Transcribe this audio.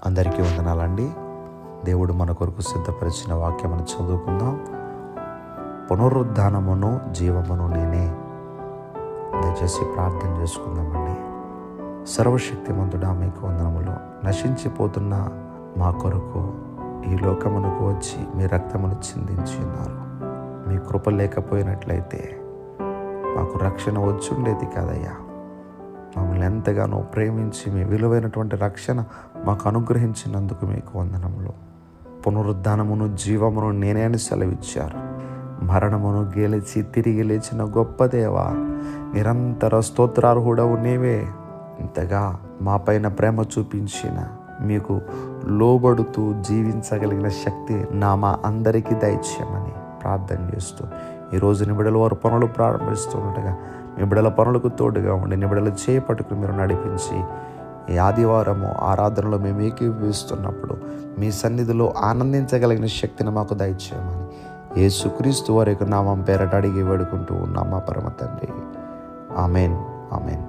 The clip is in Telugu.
అందరికీ వందనాలండి. దేవుడు మన కొరకు సిద్ధపరిచిన వాక్యమును చదువుకుందాం. పునరుద్ధానమును జీవమును నేనే. దయచేసి ప్రార్థన చేసుకుందామండి. సర్వశక్తిమంతుడా, మీకు వందనములు. నశించిపోతున్న మా కొరకు ఈ లోకమునకు వచ్చి మీ రక్తమును చిందించి ఉన్నారు. మీ కృప లేకపోయినట్లయితే మాకు రక్షణ వచ్చి ఉండేది కాదయ్యా. మమ్మల్ని ఎంతగానో ప్రేమించి మీ విలువైనటువంటి రక్షణ మాకు అనుగ్రహించినందుకు మీకు వందనములు. పునరుద్ధానమును జీవమును నేనే అని సెలవిచ్చారు. మరణమును గెలిచి తిరిగి లేచిన గొప్ప దేవా, నిరంతర స్తోత్రార్హుడవు నీవే. ఇంతగా మా పైన ప్రేమ చూపించిన మీకు లోబడుతూ జీవించగలిగిన శక్తి మా అందరికీ దయచేయమని ప్రార్థన చేస్తూ ఈరోజు నిబిడల వారు పనులు ప్రారంభిస్తుండగా మీ బిడల పనులకు తోడుగా ఉండి నిబిడలు చేపట్టుకుని మీరు నడిపించి ఈ ఆదివారము ఆరాధనలో మేము ఏకీభవిస్తున్నప్పుడు మీ సన్నిధిలో ఆనందించగలిగిన శక్తిని మాకు దయచేయమని యేసుక్రీస్తు వారి యొక్క నామం పేరట అడిగి వేడుకుంటూ ఉన్నాం మా పరమ తండ్రి. Amen, amen.